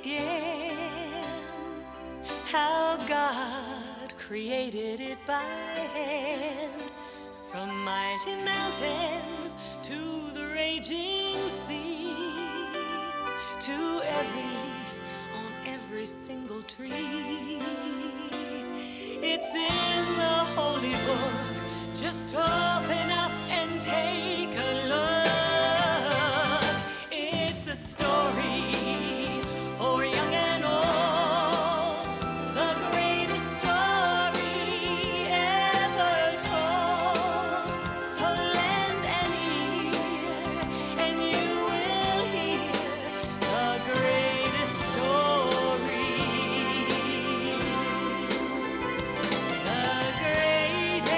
began, how God created it by hand, from mighty mountains to the raging sea, to every leaf on every single tree. It's in the holy book. Just open up and take a look. It's a story for young and old, the greatest story ever told. So lend an ear and you will hear the greatest story. The greatest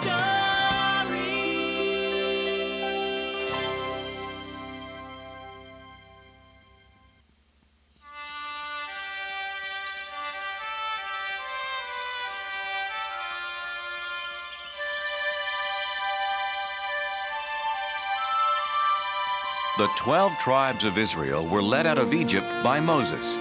story. The 12 tribes of Israel were led out of Egypt by Moses.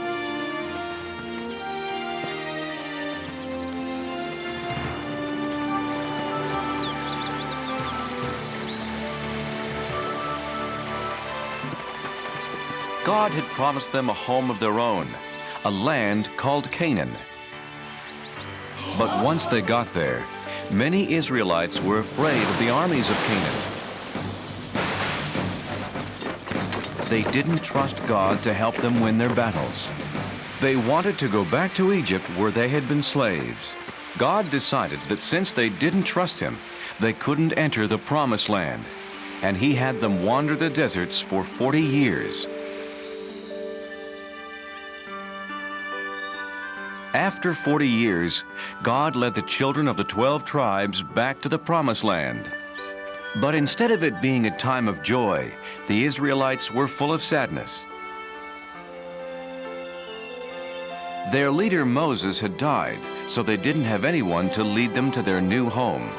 God had promised them a home of their own, a land called Canaan. But once they got there, many Israelites were afraid of the armies of Canaan. They didn't trust God to help them win their battles. They wanted to go back to Egypt where they had been slaves. God decided that since they didn't trust him, they couldn't enter the promised land, and he had them wander the deserts for 40 years. After 40 years, God led the children of the 12 tribes back to the promised land. But instead of it being a time of joy, the Israelites were full of sadness. Their leader Moses had died, so they didn't have anyone to lead them to their new home.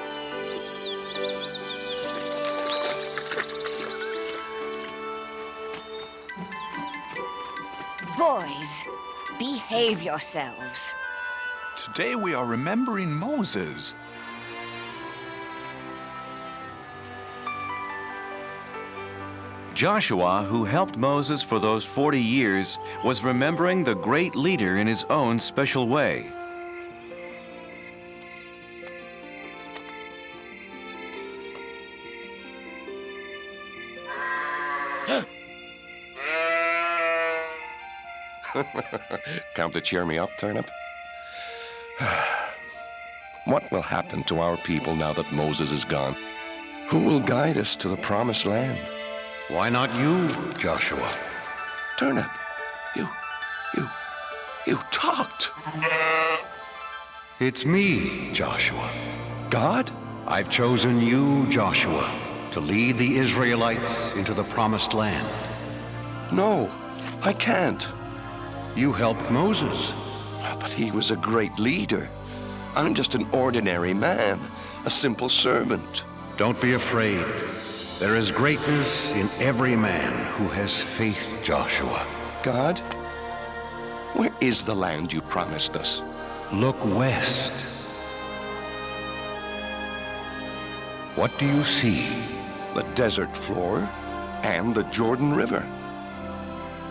Boys, behave yourselves. Today we are remembering Moses. Joshua, who helped Moses for those 40 years, was remembering the great leader in his own special way. Come to cheer me up, Turnip? What will happen to our people now that Moses is gone? Who will guide us to the promised land? Why not you, Joshua? Turnip, you talked. It's me, Joshua. God? I've chosen you, Joshua, to lead the Israelites into the promised land. No, I can't. You helped Moses. But he was a great leader. I'm just an ordinary man, a simple servant. Don't be afraid. There is greatness in every man who has faith, Joshua. God, where is the land you promised us? Look west. What do you see? The desert floor and the Jordan River.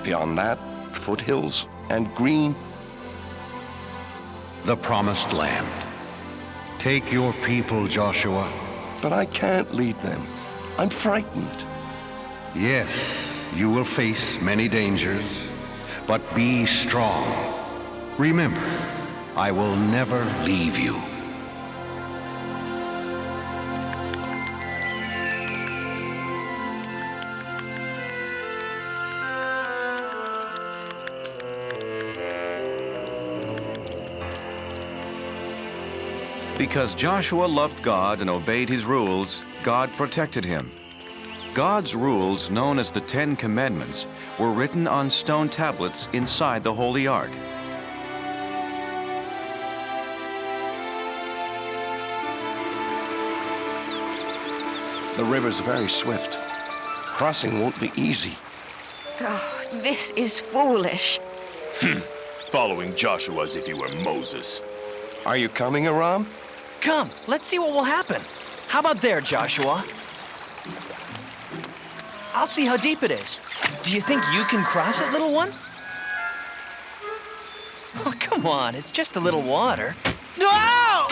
Beyond that, foothills and green. The promised land. Take your people, Joshua. But I can't lead them. I'm frightened. Yes, you will face many dangers, but be strong. Remember, I will never leave you. Because Joshua loved God and obeyed his rules, God protected him. God's rules, known as the 10 Commandments, were written on stone tablets inside the Holy Ark. The river's very swift. Crossing won't be easy. Oh, this is foolish. Following Joshua as if he were Moses. Are you coming, Aram? Come, let's see what will happen. How about there, Joshua? I'll see how deep it is. Do you think you can cross it, little one? Oh, come on, it's just a little water. No!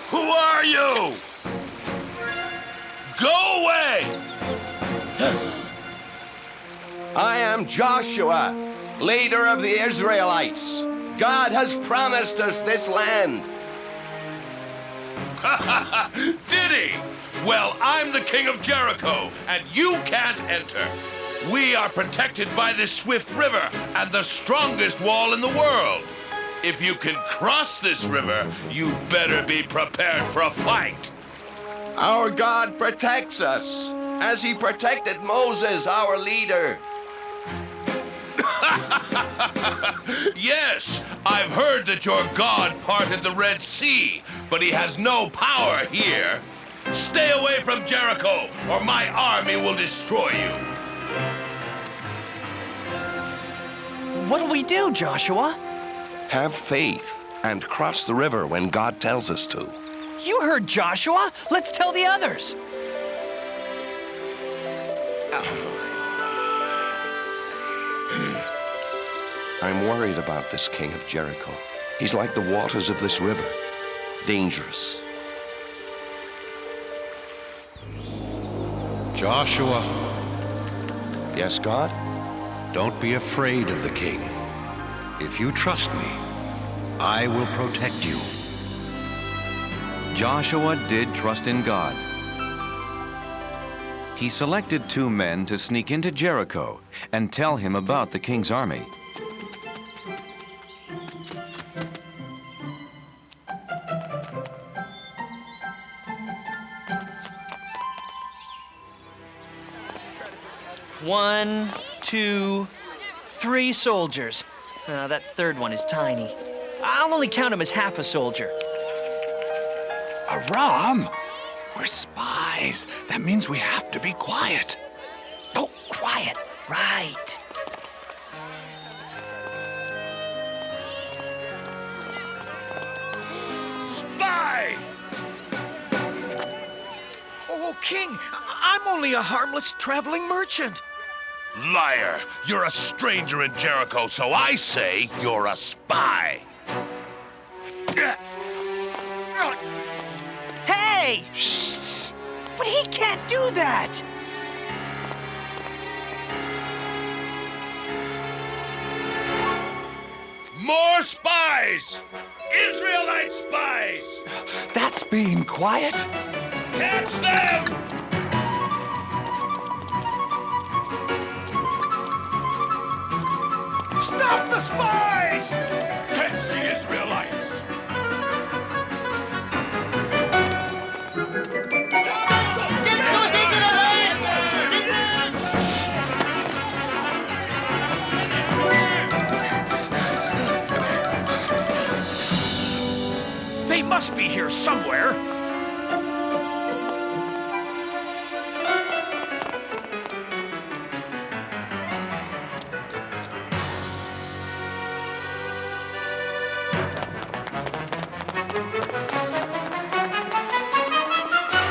Who are you? Go away! I am Joshua, leader of the Israelites. God has promised us this land. Did he? Well, I'm the king of Jericho, and you can't enter. We are protected by this swift river and the strongest wall in the world. If you can cross this river, you better be prepared for a fight. Our God protects us, as he protected Moses, our leader. Yes, I've heard that your God parted the Red Sea, but he has no power here. Stay away from Jericho, or my army will destroy you. What'll we do, Joshua? Have faith and cross the river when God tells us to. You heard Joshua. Let's tell the others. I'm worried about this king of Jericho. He's like the waters of this river, dangerous. Joshua, Yes, God? don't be afraid of the king. If you trust me, I will protect you. Joshua did trust in God. He selected 2 men to sneak into Jericho and tell him about the king's army. One, 2, 3 soldiers. That third one is tiny. I'll only count him as half a soldier. Aram, we're spies. That means we have to be quiet. Oh, quiet. Right. Spy! Oh, King, I'm only a harmless traveling merchant. Liar! You're a stranger in Jericho, so I say you're a spy. Hey! But he can't do that! More spies! Israelite spies! That's being quiet. Catch them! Stop the spies! Catch the Israelites! They must be here somewhere.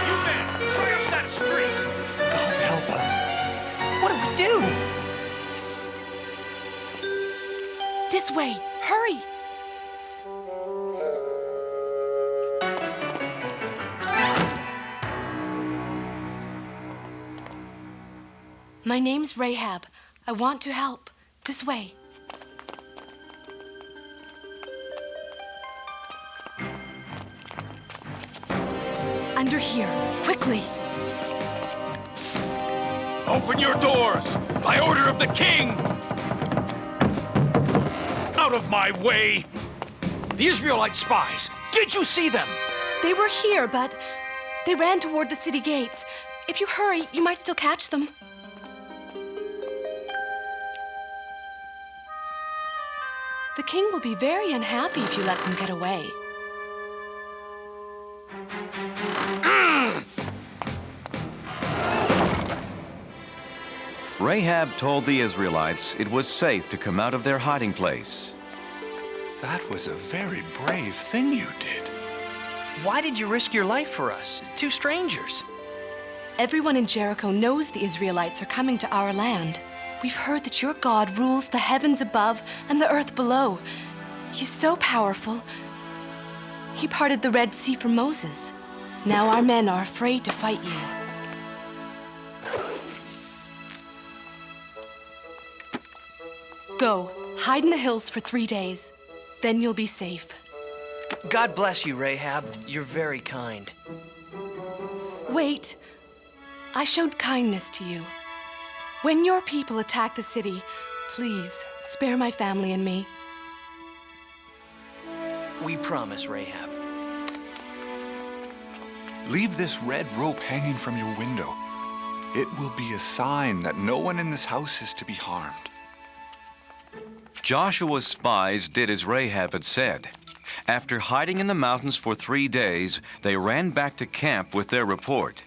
You men, clear up that street. God help us. What do we do? Psst. This way. Hurry. My name's Rahab. I want to help. This way. Under here. Quickly. Open your doors by order of the king. Out of my way. The Israelite spies. Did you see them? They were here, but they ran toward the city gates. If you hurry, you might still catch them. The king will be very unhappy if you let them get away. Rahab told the Israelites it was safe to come out of their hiding place. That was a very brave thing you did. Why did you risk your life for us? Two strangers. Everyone in Jericho knows the Israelites are coming to our land. We've heard that your God rules the heavens above and the earth below. He's so powerful. He parted the Red Sea for Moses. Now our men are afraid to fight you. Go, hide in the hills for 3 days. Then you'll be safe. God bless you, Rahab. You're very kind. Wait. I showed kindness to you. When your people attack the city, please spare my family and me. We promise, Rahab. Leave this red rope hanging from your window. It will be a sign that no one in this house is to be harmed. Joshua's spies did as Rahab had said. After hiding in the mountains for 3 days, they ran back to camp with their report.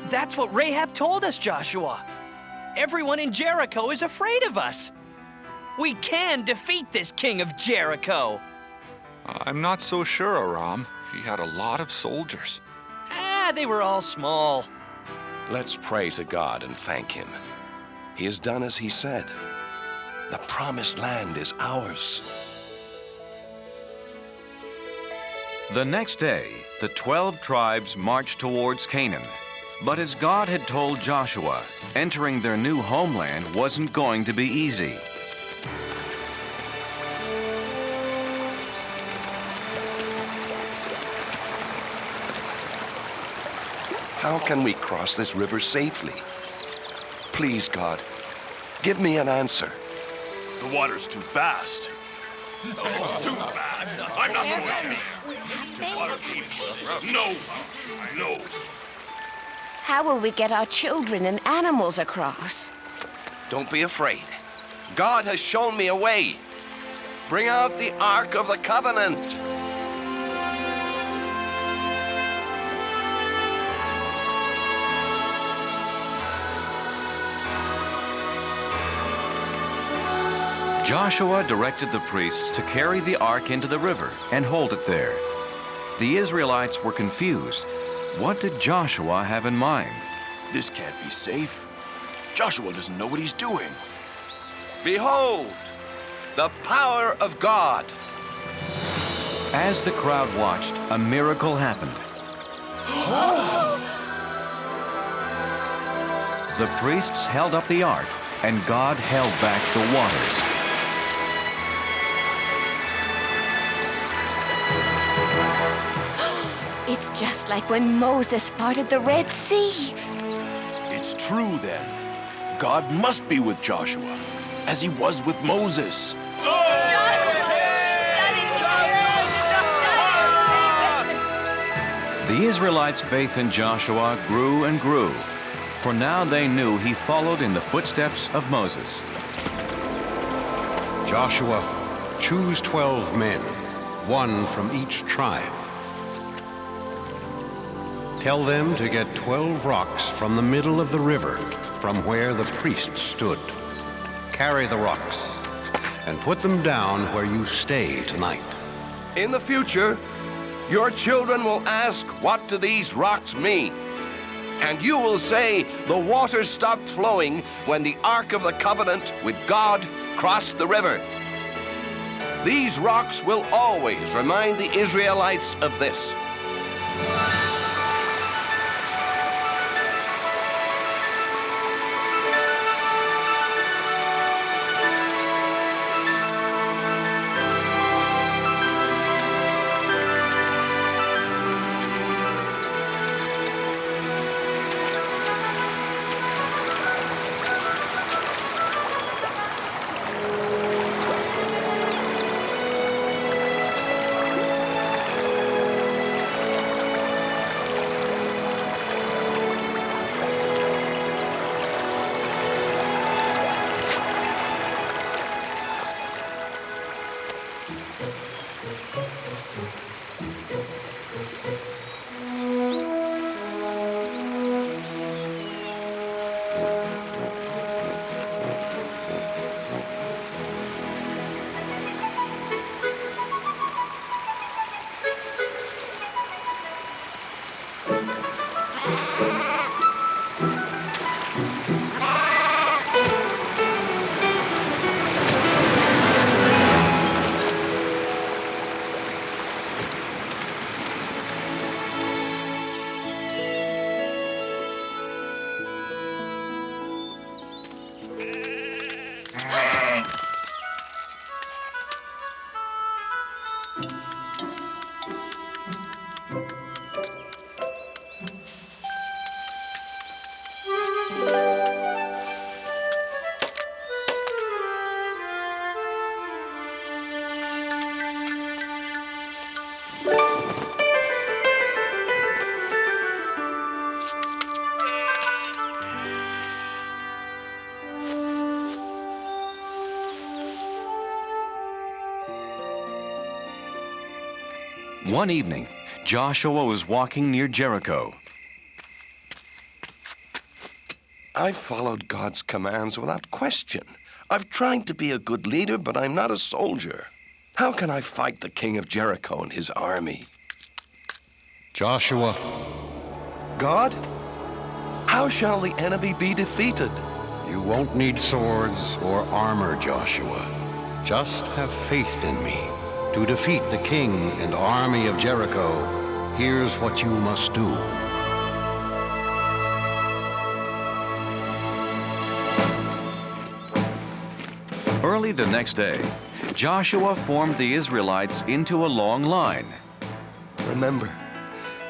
That's what Rahab told us, Joshua. Everyone in Jericho is afraid of us. We can defeat this king of Jericho. I'm not so sure, Aram. He had a lot of soldiers. They were all small. Let's pray to God and thank him. He has done as he said. The promised land is ours. The next day, the 12 tribes marched towards Canaan. But as God had told Joshua, entering their new homeland wasn't going to be easy. How can we cross this river safely? Please, God, give me an answer. The water's too fast. No, it's too fast. I'm not going to. No, no. How will we get our children and animals across? Don't be afraid. God has shown me a way. Bring out the Ark of the Covenant. Joshua directed the priests to carry the ark into the river and hold it there. The Israelites were confused. What did Joshua have in mind? This can't be safe. Joshua doesn't know what he's doing. Behold, the power of God. As the crowd watched, a miracle happened. The priests held up the ark, and God held back the waters. It's just like when Moses parted the Red Sea. It's true then. God must be with Joshua, as he was with Moses. The Israelites' faith in Joshua grew and grew, for now they knew he followed in the footsteps of Moses. Joshua, choose 12 men, one from each tribe. Tell them to get 12 rocks from the middle of the river, from where the priests stood. Carry the rocks and put them down where you stay tonight. In the future, your children will ask, what do these rocks mean? And you will say, the water stopped flowing when the Ark of the Covenant with God crossed the river. These rocks will always remind the Israelites of this. One evening, Joshua was walking near Jericho. I've followed God's commands without question. I've tried to be a good leader, but I'm not a soldier. How can I fight the king of Jericho and his army? Joshua, God? How shall the enemy be defeated? you won't need swords or armor, Joshua. Just have faith in me. To defeat the king and army of Jericho, here's what you must do. Early the next day, Joshua formed the Israelites into a long line. Remember,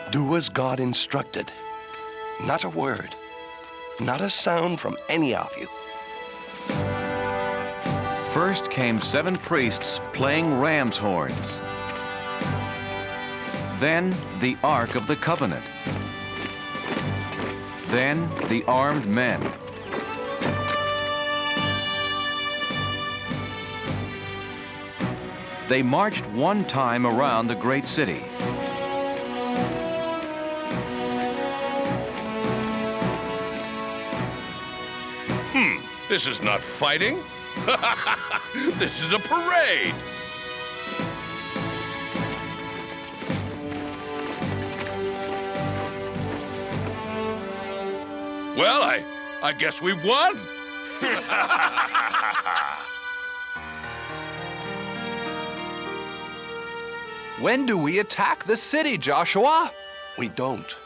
do as God instructed. Not a word, not a sound from any of you. First came 7 priests playing ram's horns. Then the Ark of the Covenant. Then the armed men. They marched one time around the great city. This is not fighting. This is a parade. Well, I guess we've won. When do we attack the city, Joshua? We don't.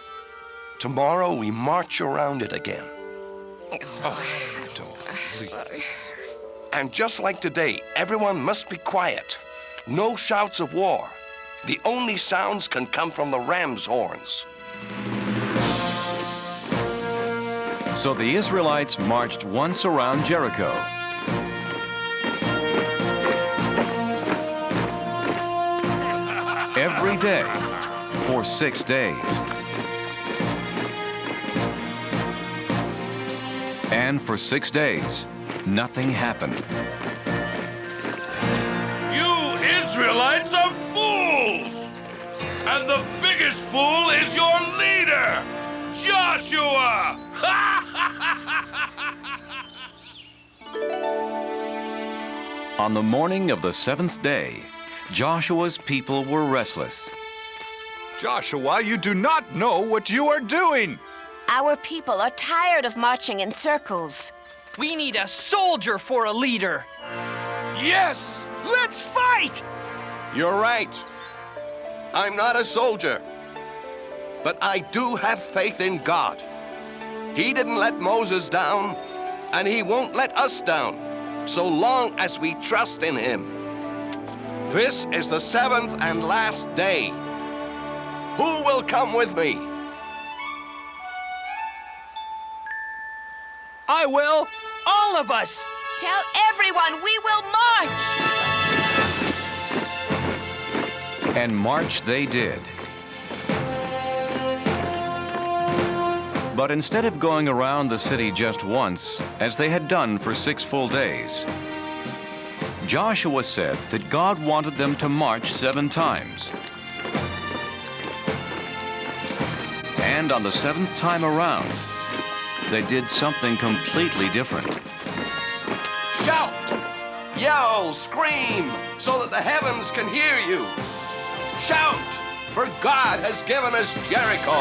Tomorrow we march around it again. And just like today, everyone must be quiet. No shouts of war. The only sounds can come from the ram's horns. So the Israelites marched once around Jericho. Every day for 6 days. And for 6 days, nothing happened. You Israelites are fools! And the biggest fool is your leader, Joshua! On the morning of the 7th day, Joshua's people were restless. Joshua, you do not know what you are doing. Our people are tired of marching in circles. We need a soldier for a leader. Yes! Let's fight! You're right. I'm not a soldier. But I do have faith in God. He didn't let Moses down, and he won't let us down, so long as we trust in him. This is the 7th and last day. Who will come with me? I will. All of us! Tell everyone we will march! And march they did. But instead of going around the city just once, as they had done for 6 full days, Joshua said that God wanted them to march 7 times. And on the 7th time around, they did something completely different. Shout, yell, scream, so that the heavens can hear you. Shout, for God has given us Jericho.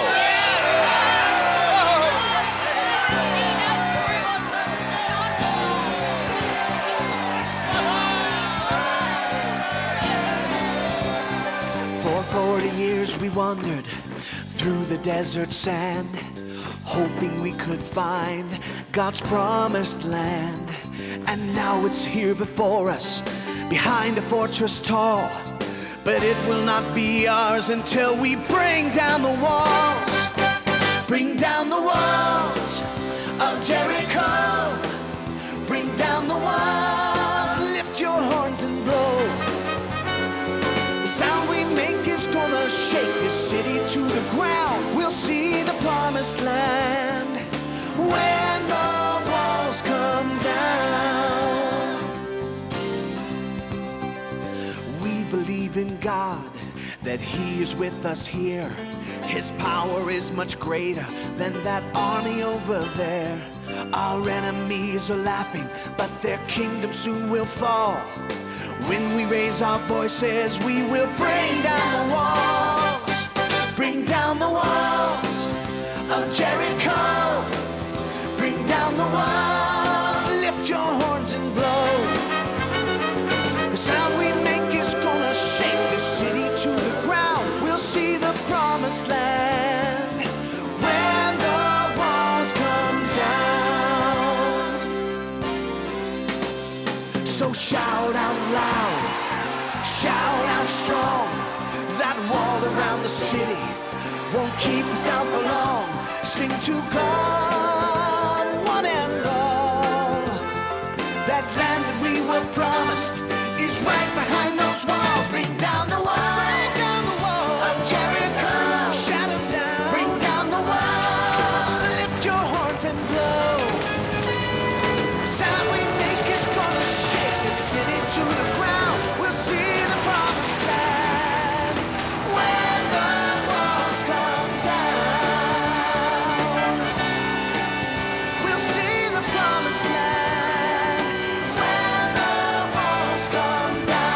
For 40 years we wandered through the desert sand, hoping we could find God's promised land. And now it's here before us, behind a fortress tall. But it will not be ours until we bring down the walls. Bring down the walls of Jericho. Bring down the walls, lift your horns and blow. The sound we make is gonna shake this city to the ground. We'll see the promised land when the walls come down. We believe in God, that He is with us here. His power is much greater than that army over there. Our enemies are laughing, but their kingdom soon will fall. When we raise our voices, we will bring down the walls. Bring down the walls of Jericho. Bring down the walls, lift your horns and blow. The sound we make is gonna shake the city to the ground. We'll see the promised land when the walls come down. So shout out loud, shout out strong. That wall around the city won't keep us out for long. Sing to God, one and all. That land that we were promised is right behind those walls. Bring down the walls of Jericho. Shout them down. Bring down the walls. Lift your horns and blow. The sound we make is gonna shake the city to the ground. We'll see the promised land when the walls come down. We'll see the promised land when the walls come down.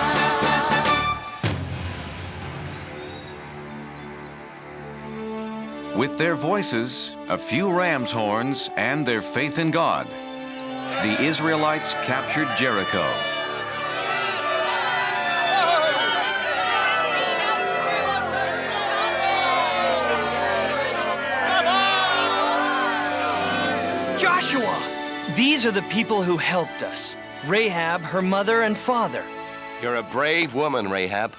With their voices, a few ram's horns, and their faith in God, the Israelites captured Jericho. Joshua! These are the people who helped us. Rahab, her mother and father. You're a brave woman, Rahab.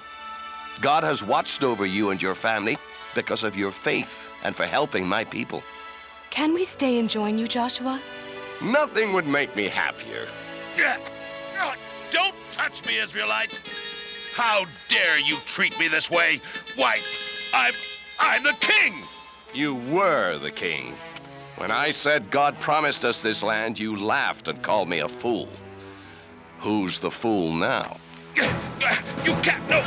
God has watched over you and your family because of your faith and for helping my people. Can we stay and join you, Joshua? Nothing would make me happier. Don't touch me, Israelite! How dare you treat me this way? Why, I'm the king! You were the king. When I said God promised us this land, you laughed and called me a fool. Who's the fool now? You can't, no!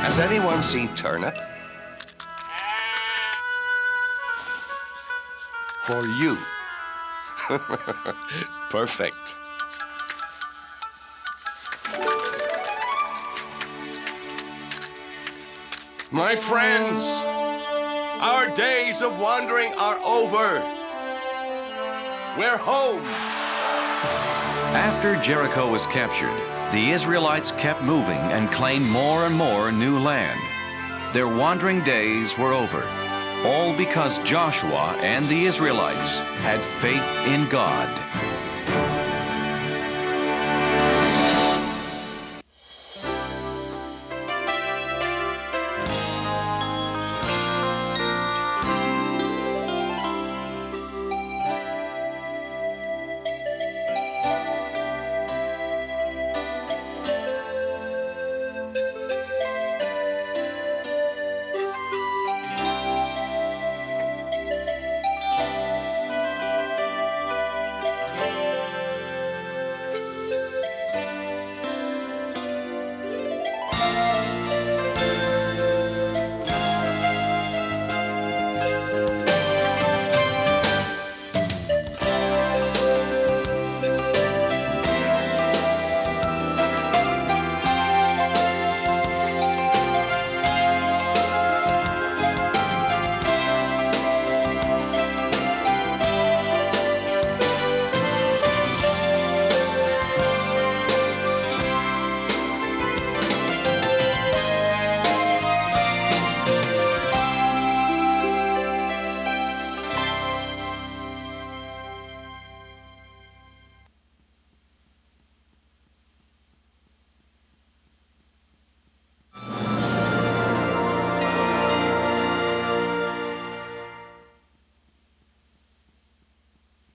Has anyone seen turnip? For you. Perfect. My friends, our days of wandering are over. We're home. After Jericho was captured, the Israelites kept moving and claimed more and more new land. Their wandering days were over, all because Joshua and the Israelites had faith in God.